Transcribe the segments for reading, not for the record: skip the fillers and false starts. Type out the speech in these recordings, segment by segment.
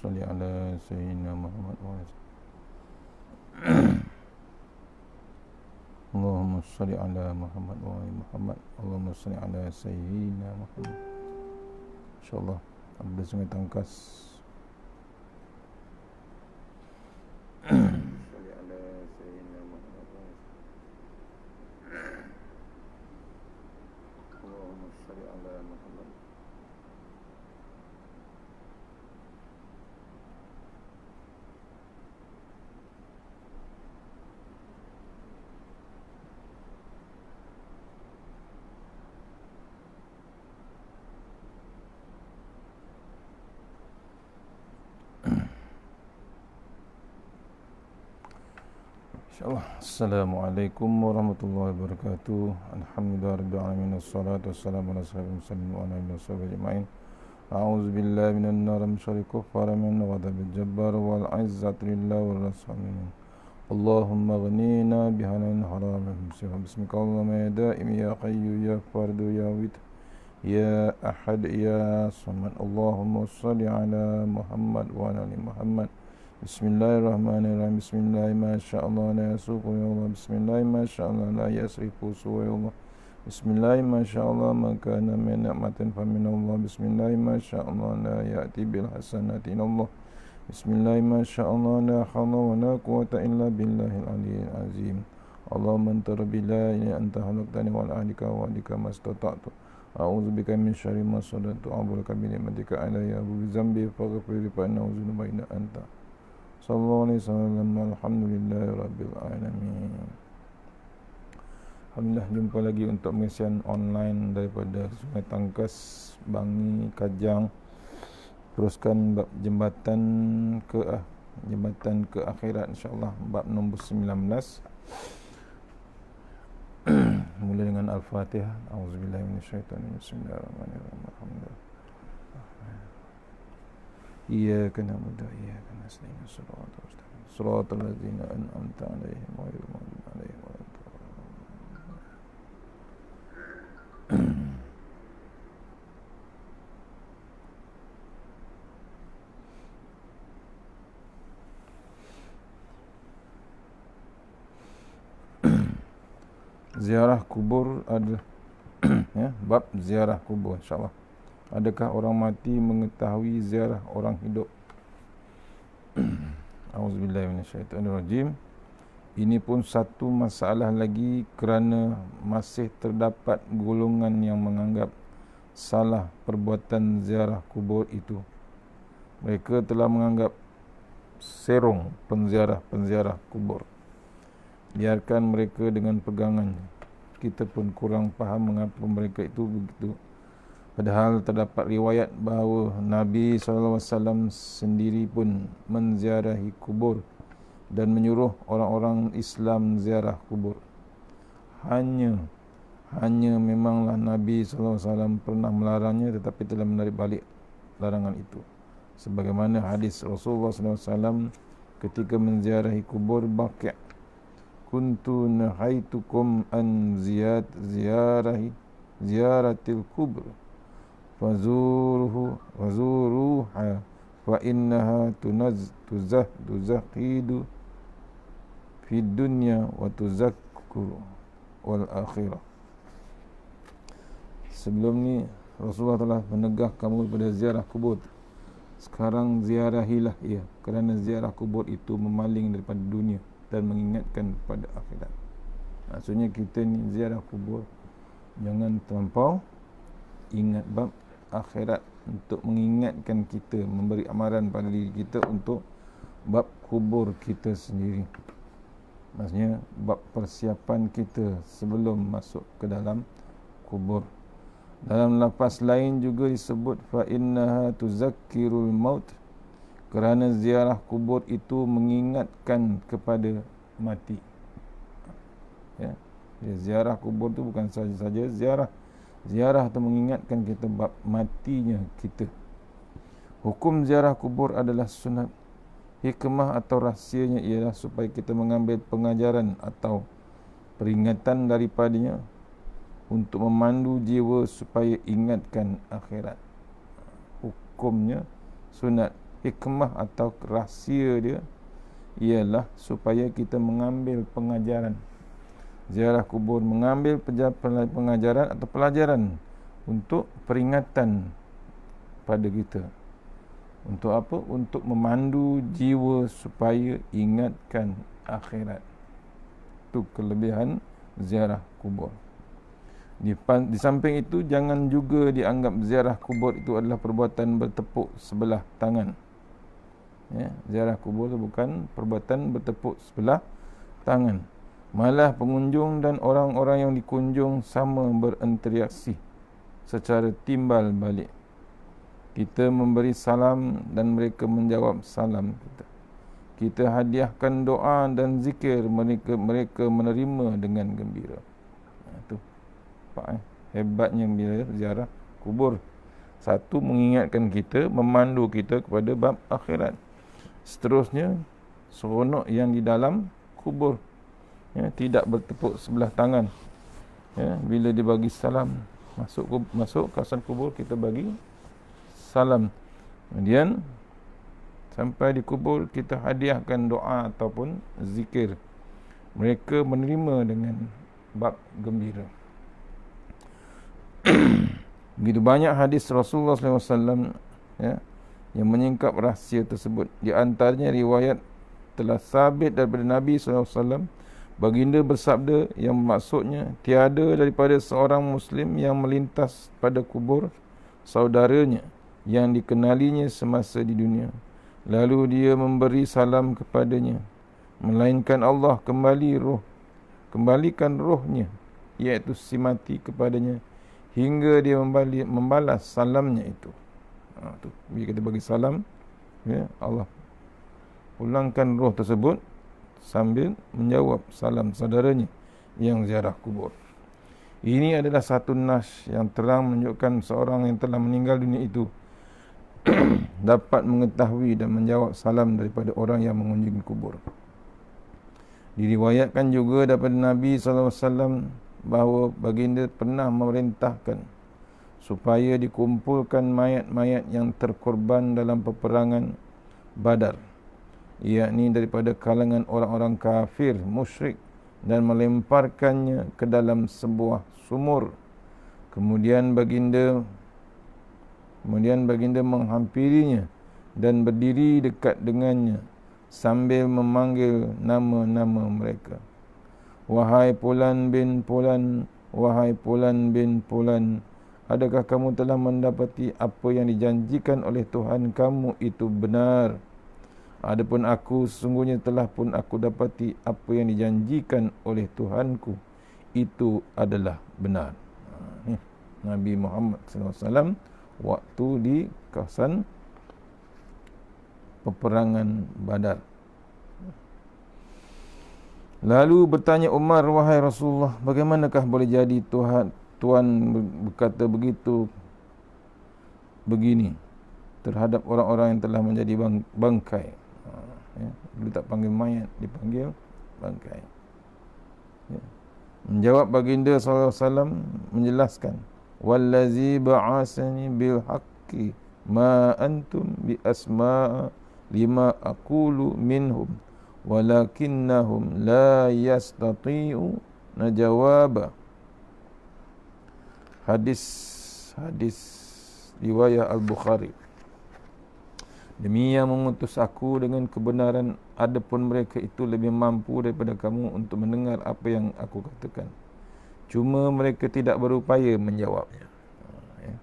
salli ala sayyidina Muhammad wa ala Allahumma salli ala Muhammad wa ala Muhammad. Allahumma salli ala sayyidina Muhammad. InsyaAllah ada Sungai Tangkas. InsyaAllah. Assalamualaikum warahmatullahi wabarakatuh. Alhamdulillah rabbil alamin, wassalatu wassalamu ala sayyidil mursalin wa ala alihi washabihi ajma'in. A'udzu billahi minan nar min syarri kuffar min ghadabil jabbar wal 'izzati lillahi war rasulin. Allahumma ghnina bihanan haramin bismika Allahumma ya daim ya qayyu ya fardu ya wit ya ahad ya samad. Allahumma shalli ala Muhammad wa ala ali Muhammad. Bismillahirrahmanirrahim. Bismillah masyaallah la yasuqu ya Allah. Bismillah masyaallah la yasrifu ya Allah. Bismillah masyaallah ma kana min ni'matin fa min Allah. Bismillah masyaallah la ya'ti bil hasanati Allah. Bismillah masyaallah la hawla wa la quwwata illa billahil aliyyil azim. Allahumma anta rabbi la ilaha anta khalaqtani wa ahlika wa alika mastata'tu. A'udzu bika min syarri ma sana'tu. A'udzu bi ni'matika alayya wa bi dzambi faghfir li fa innahu dzunuba anta. Sallallahu alaihi wasallam. Alhamdulillahi rabbil alamin. Alhamdulillah, jumpa lagi untuk pengisian online daripada Sungai Tangkas, Bangi, Kajang. Teruskan bab jembatan ke akhirat, insyaallah bab nombor 19. Mula dengan Al-Fatihah. Auzubillahi minasyaitanir rajim. Bismillahirrahmanirrahim. Alhamdulillah. Iyyaka na'budu wa iyyaka nasta'in. Shiratal ladzina an'amta 'alaihim ghairil maghdubi 'alaihim waladdallin. Ziarah kubur ada ya, bab ziarah kubur insyaallah. Adakah orang mati mengetahui ziarah orang hidup? Auzubillahi minasyaitonirrajim. Ini pun satu masalah lagi kerana masih terdapat golongan yang menganggap salah perbuatan ziarah kubur itu. Mereka telah menganggap serong penziarah kubur. Biarkan mereka dengan pegangannya. Kita pun kurang faham mengapa mereka itu begitu. Padahal terdapat riwayat bahawa Nabi SAW sendiri pun menziarahi kubur dan menyuruh orang-orang Islam ziarah kubur. Hanya memanglah Nabi SAW pernah melarangnya, tetapi telah menarik balik larangan itu. Sebagaimana hadis Rasulullah SAW ketika menziarahi kubur Baqi', kuntu nahaitukum an ziyaratil kubur fazuruha fa innaha tuzahidu fid dunya wa tuzakkuru wal akhirah. Sebelum ni Rasulullah telah menegah kamu kepada ziarah kubur. Sekarang ziarahilah ia, kerana ziarah kubur itu memaling daripada dunia dan mengingatkan kepada akhirat. Maksudnya kita ni ziarah kubur jangan terlampau ingat bab akhirat, untuk mengingatkan kita, memberi amaran pada diri kita untuk bab kubur kita sendiri. Maksudnya bab persiapan kita sebelum masuk ke dalam kubur. Dalam lafaz lain juga disebut fa innaha tuzakkirul maut, kerana ziarah kubur itu mengingatkan kepada mati. Ya, ziarah kubur itu bukan saja ziarah itu mengingatkan kita bab matinya kita. Hukum ziarah kubur adalah sunat. Hikmah atau rahsianya ialah supaya kita mengambil pengajaran atau peringatan daripadanya untuk memandu jiwa supaya ingatkan akhirat. Hukumnya sunat. hikmah atau rahsia dia ialah supaya kita mengambil pengajaran. Ziarah kubur mengambil pengajaran atau pelajaran untuk peringatan pada kita. Untuk apa? Untuk memandu jiwa supaya ingatkan akhirat. Itu kelebihan ziarah kubur. Di samping itu, jangan juga dianggap ziarah kubur itu adalah perbuatan bertepuk sebelah tangan. Ya, ziarah kubur itu bukan perbuatan bertepuk sebelah tangan. Malah pengunjung dan orang-orang yang dikunjung sama berinteraksi secara timbal balik. Kita memberi salam dan mereka menjawab salam kita. Kita hadiahkan doa dan zikir, mereka menerima dengan gembira. Itu Pak, hebatnya bila ziarah kubur. Satu, mengingatkan kita, memandu kita kepada bab akhirat. Seterusnya, seronok yang di dalam kubur. Ya, tidak bertepuk sebelah tangan. Ya, bila dibagi salam, masuk kawasan kubur, kita bagi salam. Kemudian sampai di kubur, kita hadiahkan doa ataupun zikir. Mereka menerima dengan bab gembira. Begitu banyak hadis Rasulullah SAW ya, yang menyingkap rahsia tersebut. Di antaranya riwayat telah sabit daripada Nabi SAW. Baginda bersabda yang maksudnya, tiada daripada seorang Muslim yang melintas pada kubur saudaranya yang dikenalinya semasa di dunia, lalu dia memberi salam kepadanya, melainkan Allah kembalikan rohnya, iaitu si mati, kepadanya hingga dia membalas salamnya itu. Bila kita bagi salam, ya, Allah pulangkan roh tersebut sambil menjawab salam saudaranya yang ziarah kubur. Ini adalah satu nas yang terang menunjukkan seorang yang telah meninggal dunia itu dapat mengetahui dan menjawab salam daripada orang yang mengunjungi kubur. Diriwayatkan juga daripada Nabi SAW bahawa baginda pernah memerintahkan supaya dikumpulkan mayat-mayat yang terkorban dalam peperangan Badar, yakni daripada kalangan orang-orang kafir musyrik, dan melemparkannya ke dalam sebuah sumur. Kemudian baginda menghampirinya dan berdiri dekat dengannya sambil memanggil nama-nama mereka. Wahai Fulan bin Fulan, wahai Fulan bin Fulan, adakah kamu telah mendapati apa yang dijanjikan oleh Tuhan kamu itu benar? Adapun aku, sesungguhnya telah pun aku dapati apa yang dijanjikan oleh Tuhanku itu adalah benar. Nabi Muhammad SAW waktu di kawasan peperangan Badar. Lalu bertanya Umar, wahai Rasulullah, bagaimanakah boleh jadi Tuhan berkata begini terhadap orang-orang yang telah menjadi bangkai? Ya, dulu tak panggil mayat, dipanggil bangkai. Ya. Menjawab baginda SAW menjelaskan, wallazi ba'asani bil haqqi ma antum bi asma'a lima aqulu minhum walakinnahum la yastati'u najawaba. Hadis riwayat Al-Bukhari. Demi yang mengutus aku dengan kebenaran, adapun mereka itu lebih mampu daripada kamu untuk mendengar apa yang aku katakan, cuma mereka tidak berupaya menjawabnya. Ya.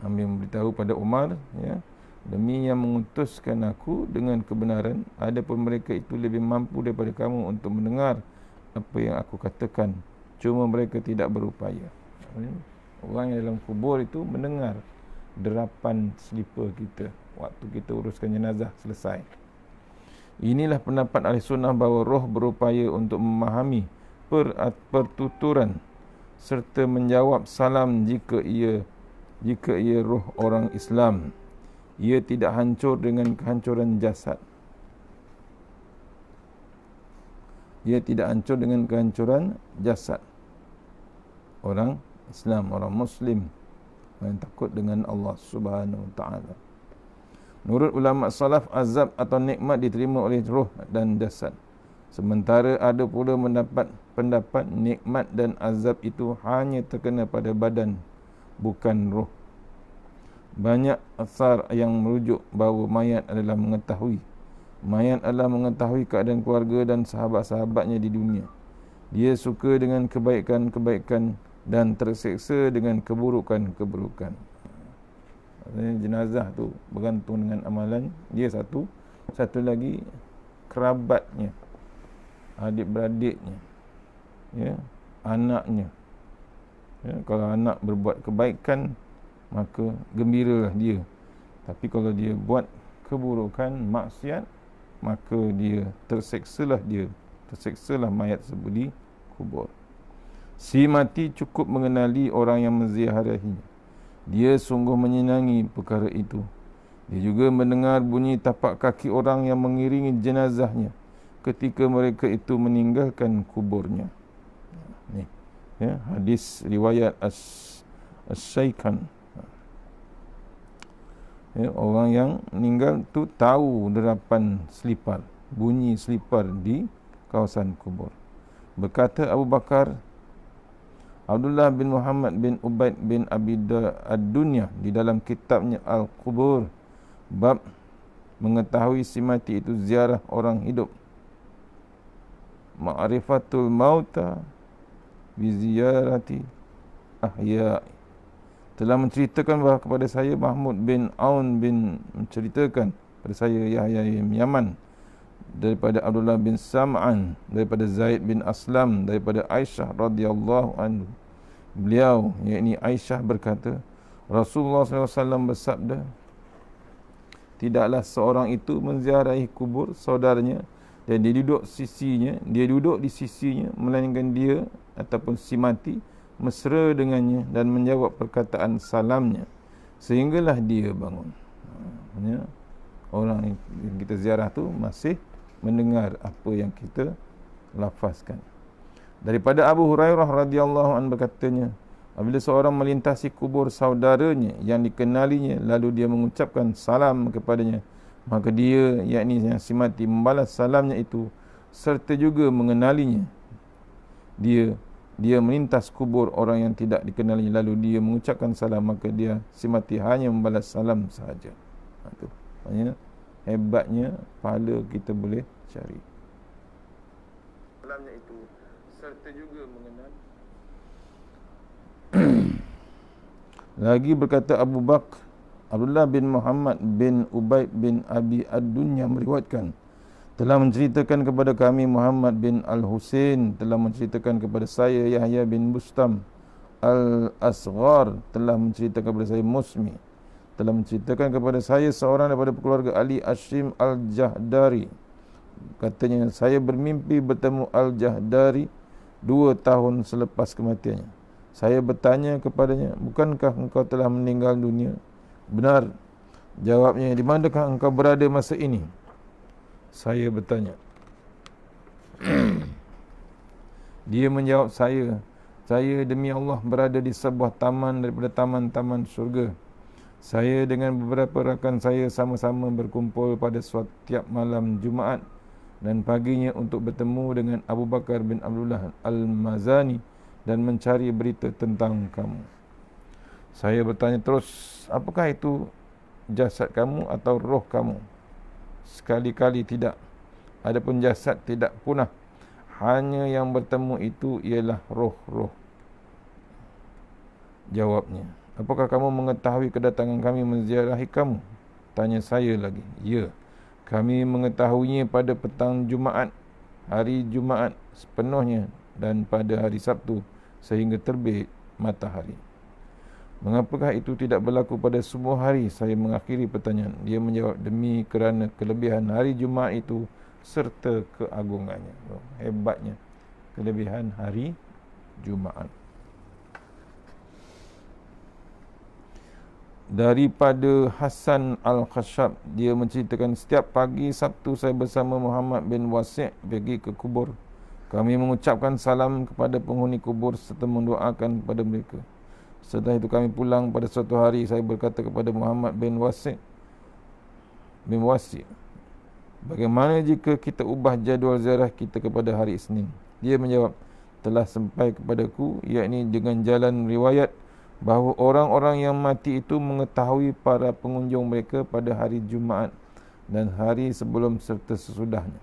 Nabi memberitahu pada Umar, ya, demi yang mengutuskan aku dengan kebenaran, adapun mereka itu lebih mampu daripada kamu untuk mendengar apa yang aku katakan, cuma mereka tidak berupaya. Orang yang dalam kubur itu mendengar derapan selipar kita waktu kita uruskan jenazah selesai. Inilah pendapat ahli sunnah bahawa roh berupaya untuk memahami pertuturan serta menjawab salam jika ia roh orang Islam. Ia tidak hancur dengan kehancuran jasad. Ia tidak hancur dengan kehancuran jasad orang Islam, orang Muslim. yang takut dengan Allah Subhanahu Wa Taala. Menurut ulama salaf, azab atau nikmat diterima oleh roh dan jasad. Sementara ada pula mendapat pendapat nikmat dan azab itu hanya terkena pada badan, bukan roh. Banyak asar yang merujuk bahawa mayat adalah mengetahui keadaan keluarga dan sahabat-sahabatnya di dunia. Dia suka dengan kebaikan-kebaikan dan terseksa dengan keburukan-keburukan. Jenazah tu bergantung dengan amalan dia satu lagi kerabatnya, adik-beradiknya, ya, anaknya. Ya, kalau anak berbuat kebaikan, maka gembiralah dia. Tapi kalau dia buat keburukan, maksiat, maka dia terseksalah mayat tersebut di kubur. Si mati cukup mengenali orang yang menziarahinya. Dia sungguh menyenangi perkara itu. Dia juga mendengar bunyi tapak kaki orang yang mengiringi jenazahnya ketika mereka itu meninggalkan kuburnya. Ni, ya, hadis riwayat As-Syaikhan. Ya, orang yang meninggal tu tahu derapan selipar, bunyi selipar di kawasan kubur. Berkata Abu Bakar Abdullah bin Muhammad bin Ubaid bin Abi Ad-Dunya di dalam kitabnya Al-Qubur, bab mengetahui si mati itu ziarah orang hidup, ma'rifatul mauta bi ziyarati ahya, telah menceritakan bahawa kepada saya Mahmud bin Aun bin menceritakan kepada saya Yahya bin Yaman, daripada Abdullah bin Sam'an, daripada Zaid bin Aslam, daripada Aisyah radhiyallahu anhu. Beliau, yakni Aisyah, berkata, Rasulullah SAW bersabda, tidaklah seorang itu menziarahi kubur saudaranya dan dia duduk di sisinya, melainkan dia ataupun si mati mesra dengannya dan menjawab perkataan salamnya sehinggalah dia bangun. Orang yang kita ziarah tu masih mendengar apa yang kita lafazkan. Daripada Abu Hurairah radhiyallahu anhu berkatanya, apabila seorang melintasi kubur saudaranya yang dikenalinya lalu dia mengucapkan salam kepadanya, maka dia, yakni yang si mati, membalas salamnya itu serta juga mengenalinya. Dia melintas kubur orang yang tidak dikenalinya lalu dia mengucapkan salam, maka dia, si mati, hanya membalas salam sahaja. Itu maknanya hebatnya pahala kita boleh cari. Salamnya itu serta juga mengenal. Lagi berkata Abu Bakar Abdullah bin Muhammad bin Ubaid bin Abi Ad-Dunya meriwayatkan, telah menceritakan kepada kami Muhammad bin Al-Husain, telah menceritakan kepada saya Yahya bin Bustam Al-Asghar, telah menceritakan kepada saya Musmi, telah menceritakan kepada saya seorang daripada keluarga Ali Ashim Al-Jahdari. Katanya, saya bermimpi bertemu Al-Jahdari 2 tahun selepas kematiannya. Saya bertanya kepadanya, bukankah engkau telah meninggal dunia? Benar. Jawabnya, di manakah engkau berada masa ini? Saya bertanya. Dia menjawab saya demi Allah berada di sebuah taman daripada taman-taman syurga. Saya dengan beberapa rakan saya sama-sama berkumpul pada suatu tiap malam Jumaat dan paginya untuk bertemu dengan Abu Bakar bin Abdullah Al-Mazani dan mencari berita tentang kamu. Saya bertanya terus, apakah itu jasad kamu atau roh kamu? Sekali-kali tidak. Adapun jasad tidak punah. Hanya yang bertemu itu ialah roh-roh. Jawabnya, apakah kamu mengetahui kedatangan kami menziarahi kamu? Tanya saya lagi. Ya, kami mengetahuinya pada petang Jumaat, hari Jumaat sepenuhnya, dan pada hari Sabtu sehingga terbit matahari. Mengapakah itu tidak berlaku pada semua hari? Saya mengakhiri pertanyaan. Dia menjawab, demi kerana kelebihan hari Jumaat itu serta keagungannya. Hebatnya kelebihan hari Jumaat. Daripada Hasan Al-Khashab, dia menceritakan, setiap pagi Sabtu saya bersama Muhammad bin Wasi' pergi ke kubur. Kami mengucapkan salam kepada penghuni kubur serta mendoakan kepada mereka. Setelah itu kami pulang pada suatu hari, saya berkata kepada Muhammad bin Wasi, bagaimana jika kita ubah jadual ziarah kita kepada hari Isnin? Dia menjawab, telah sampai kepadaku, yakni dengan jalan riwayat, bahawa orang-orang yang mati itu mengetahui para pengunjung mereka pada hari Jumaat dan hari sebelum serta sesudahnya.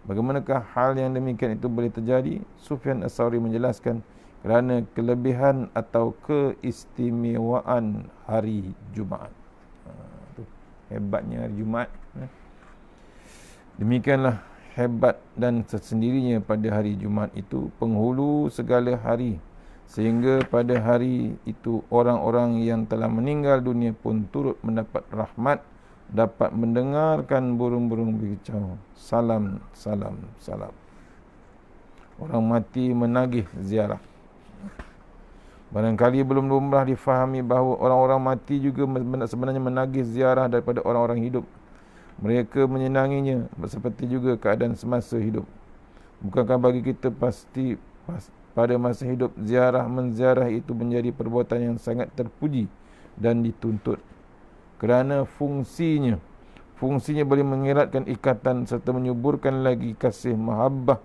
Bagaimanakah hal yang demikian itu boleh terjadi? Sufyan As-Sawri menjelaskan, kerana kelebihan atau keistimewaan hari Jumaat. Hebatnya hari Jumaat. Demikianlah hebat dan sesendirinya pada hari Jumaat itu, penghulu segala hari, sehingga pada hari itu orang-orang yang telah meninggal dunia pun turut mendapat rahmat, dapat mendengarkan burung-burung berkicau. Salam, salam, salam. Orang mati menagih ziarah. Barangkali belum lumrah difahami bahawa orang-orang mati juga sebenarnya menagih ziarah daripada orang-orang hidup. Mereka menyenanginya seperti juga keadaan semasa hidup. Bukankah bagi kita pasti pada masa hidup menziarah itu menjadi perbuatan yang sangat terpuji dan dituntut, kerana fungsinya boleh mengeratkan ikatan serta menyuburkan lagi kasih mahabbah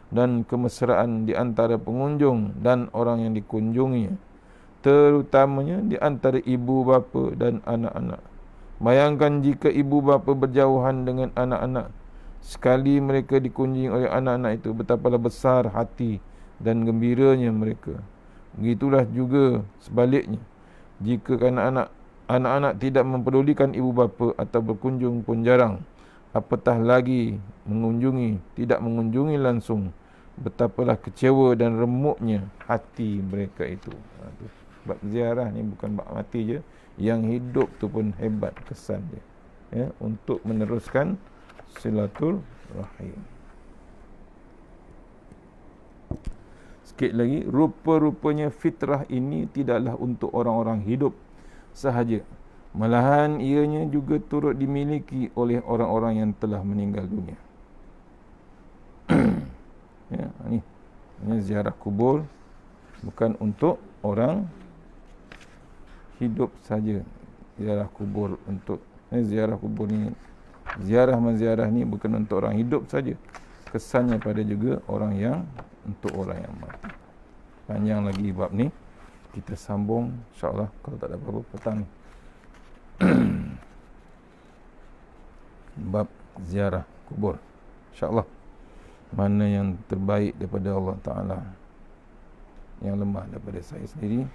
dan kemesraan di antara pengunjung dan orang yang dikunjungi, terutamanya di antara ibu bapa dan anak-anak. Bayangkan jika ibu bapa berjauhan dengan anak-anak, sekali mereka dikunjungi oleh anak-anak itu, betapalah besar hati dan gembiranya mereka. Begitulah juga sebaliknya, jika anak-anak tidak mempedulikan ibu bapa atau berkunjung pun jarang, apatah lagi tidak mengunjungi langsung, betapalah kecewa dan remuknya hati mereka itu. Bab ziarah ni bukan bab mati je, yang hidup tu pun hebat kesan dia, ya, untuk meneruskan silaturahim. Sikit lagi, rupa-rupanya fitrah ini tidaklah untuk orang-orang hidup sahaja, malahan ianya juga turut dimiliki oleh orang-orang yang telah meninggal dunia. Ya, ini ziarah kubur bukan untuk orang hidup saja. Ziarah kubur menziarah ni bukan untuk orang hidup saja. Kesannya pada juga untuk orang yang mati. Panjang lagi bab ni, kita sambung insya-Allah kalau tak ada apa-apa petang ni. Bab ziarah kubur insya-Allah. Mana yang terbaik daripada Allah Ta'ala, yang lemah daripada saya sendiri.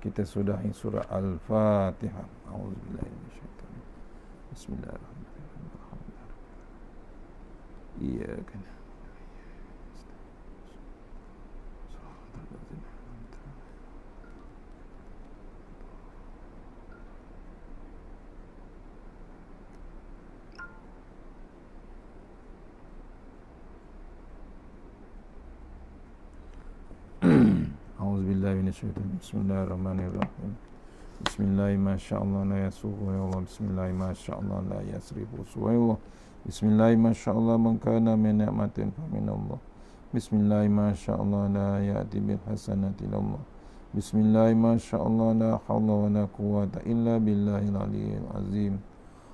Kita sudahi surah Al-Fatihah. A'udzubillahi minasyaitanir rajim. Bismillahirrahmanirrahim. Iyyaka Bismillahirrahmanirrahim. Bismillahi masyaallah la yasuhu ya Allah. Bismillahi masyaallah la yasrifu suwaillah. Bismillahi masyaallah man kana min ni'matin fa min Allah. Bismillahi masyaallah la ya'ti bil hasanati illallah. Bismillahi masyaallah la hawla wa la quwwata illa billahil aliyyil azim.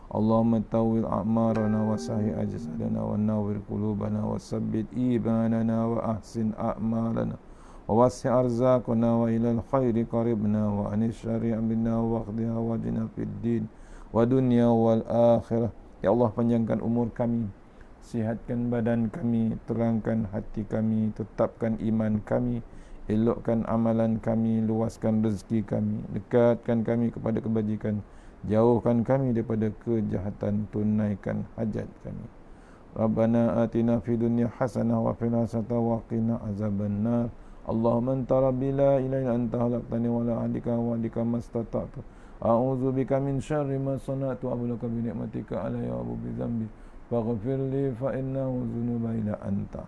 Allahumma tawil a'marana wa sahih ajsadana wa nawwir qulubana wa sabbit imanana wa ahsin a'malana wa wasi' arzaqana wa ilal khairi qaribna wa anis syari' minna wa qdiha wajna fid din wa dunya wal akhirah. Ya Allah, panjangkan umur kami, sihatkan badan kami, terangkan hati kami, tetapkan iman kami, elokkan amalan kami, luaskan rezeki kami, dekatkan kami kepada kebajikan, jauhkan kami daripada kejahatan, tunaikan hajat kami. Rabbana atina fid dunya hasanah wa fil akhirati wa qina azabannar. Allahumma anta rabbi la ilaha illa anta khalaqtani wa la ahdika wa ahdika mastata'tu. A'udzu bika min syarri ma sana'tu wa a'udzu bi ni'matika alayya wa bi dhanbi faghfir li fa innahu dzunuba illa anta.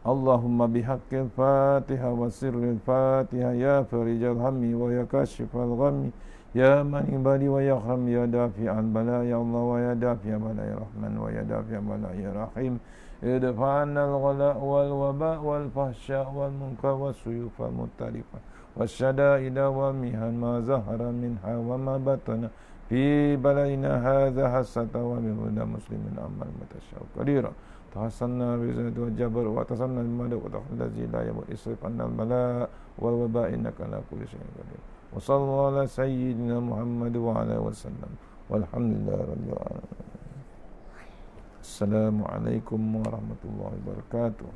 Allahumma bihaqqil Fatiha wa sirril Fatiha ya farijal hammi wa ya kashifal ghammi ya man ibadi wa ya kham ya dafi'al bala ya Allah wa ya dafi'al bala ya Rahman wa ya dafi'al bala ya Rahim. ادفعنا الغلاء والوباء والفحشاء والمنكر والسيوف المختلفة والشدائد والمحن ما ظهر منها وما بطن في بلدنا هذا حسة وبهدى مسلم أما المتشاء قديرا تحصلنا بزاد والجبر وتصلنا الملك وتحل الذي لا يموت اصرف عنا البلاء والوباء إنك على كل شيء قدير وصلى الله على سيدنا محمد وعلى وسلم والحمد لله رب العالمين. السلام عليكم ورحمة الله وبركاته.